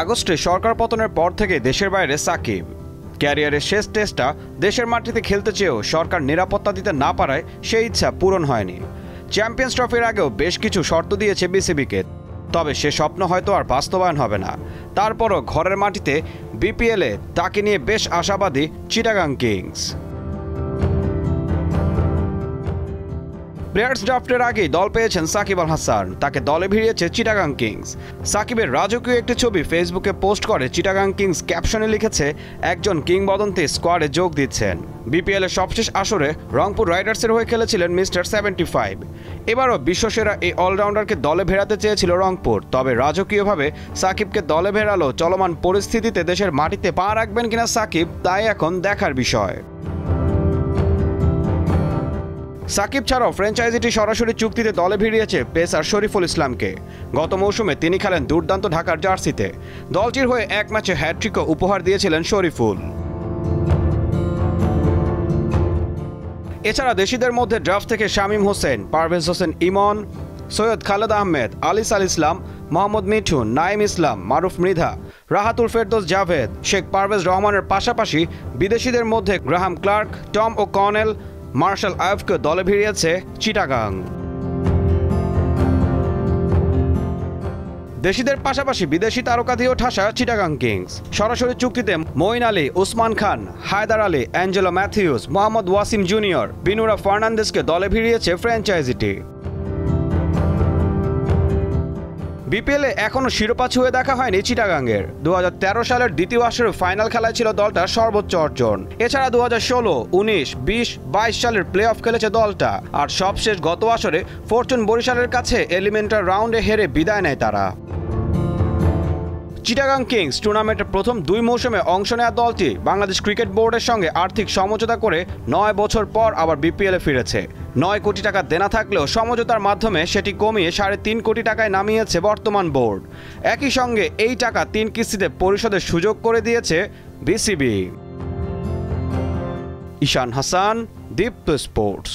আগস্টে সরকার পতনের পর থেকে দেশের বাইরে সাকিব। ক্যারিয়ারের শেষ টেস্টটা দেশের মাটিতে খেলতে চেয়েও সরকার নিরাপত্তা দিতে না পারায় সেই ইচ্ছা পূরণ হয়নি। চ্যাম্পিয়ন্স ট্রফির আগেও বেশ কিছু শর্ত দিয়েছে বিসিবিকে, তবে সে স্বপ্ন হয়তো আর বাস্তবায়ন হবে না। তারপরও ঘরের মাটিতে বিপিএলে তাকে নিয়ে বেশ আশাবাদী চিটাগাং কিংস। প্লেয়ার্স ড্রাফটের আগেই দল পেয়েছেন সাকিব আল হাসান, তাকে দলে ভিড়িয়েছে চিটাগাং কিংস। সাকিবের রাজকীয় একটি ছবি ফেসবুকে পোস্ট করে চিটাগাং কিংস ক্যাপশনে লিখেছে, একজন কিংবদন্তি স্কোয়াডে যোগ দিচ্ছেন। বিপিএলের সবশেষ আসরে রংপুর রাইডার্সের হয়ে খেলেছিলেন মিস্টার 75। এবারও বিশ্বসেরা এই অলরাউন্ডারকে দলে ভেড়াতে চেয়েছিল রংপুর, তবে রাজকীয়ভাবে সাকিবকে দলে ভেড়ালো চলমান পরিস্থিতিতে দেশের মাটিতে পা রাখবেন কিনা সাকিব, তাই এখন দেখার বিষয়। সাকিব ছাড়াও ফ্র্যাঞ্চাইজিটি সরাসরি চুক্তিতে দলে ভিড়িয়েছে পেসার শরীফুল ইসলামকে। গত মৌসুমে তিনি খেলেন দুর্দান্ত ঢাকার জার্সিতে। দলটির হয়ে এক ম্যাচে হ্যাটট্রিকও উপহার দিয়েছিলেন শরীফুল। এছাড়া দেশিদের মধ্যে ড্রাফট থেকে শামীম হোসেন, পারভেজ হোসেন ইমন, সৈয়দ খালেদ আহমেদ, আলিস আল ইসলাম, মোহাম্মদ মিঠুন, নাইম ইসলাম, মারুফ মৃধা, রাহাতুল ফেরদৌস জাভেদ, শেখ পারভেজ রহমানের পাশাপাশি বিদেশিদের মধ্যে গ্রাহাম ক্লার্ক, টম ও কর্নেল, মার্শাল আইভকে দলে ভিড়িয়েছে চিটাগাং। দেশিদের পাশাপাশি বিদেশি তারকা দিয়েও ঠাসা চিটাগাং কিংস। সরাসরি চুক্তিতে মঈন আলী, উসমান খান, হায়দার আলী, অ্যাঞ্জেলো ম্যাথিউস, মোহাম্মদ ওয়াসিম জুনিয়র, বিনুরা ফার্নান্দেজকে দলে ভিড়িয়েছে ফ্র্যাঞ্চাইজিটি। বিপিএলে এখনও শিরোপা ছুঁয়ে দেখা হয়নি চিটাগাংয়ের। 2013 সালের দ্বিতীয় আসরের ফাইনাল খেলায় ছিল দলটার সর্বোচ্চ অর্জন। এছাড়া 2016, 19, 20, 22 সালের প্লে অফ খেলেছে দলটা, আর সবশেষ গত আসরে ফরচুন বরিশালের কাছে এলিমিনেটর রাউন্ডে হেরে বিদায় নেয় তারা। চিটাগাং কিংস টুর্নামেন্টের প্রথম 2 মৌসুমে অংশ নেওয়া দলটি বাংলাদেশ ক্রিকেট বোর্ডের সঙ্গে আর্থিক সমঝোতা করে 9 বছর পর আবার বিপিএলে ফিরেছে। 9 কোটি টাকা দেনা থাকলেও সমঝোতার মাধ্যমে সেটি কমিয়ে 3.5 কোটি টাকায় নামিয়েছে বর্তমান বোর্ড। একই সঙ্গে এই টাকা 3 কিস্তিতে পরিশোধের সুযোগ করে দিয়েছে বিসিবি। ঈশান হাসান, দীপ্ত স্পোর্টস।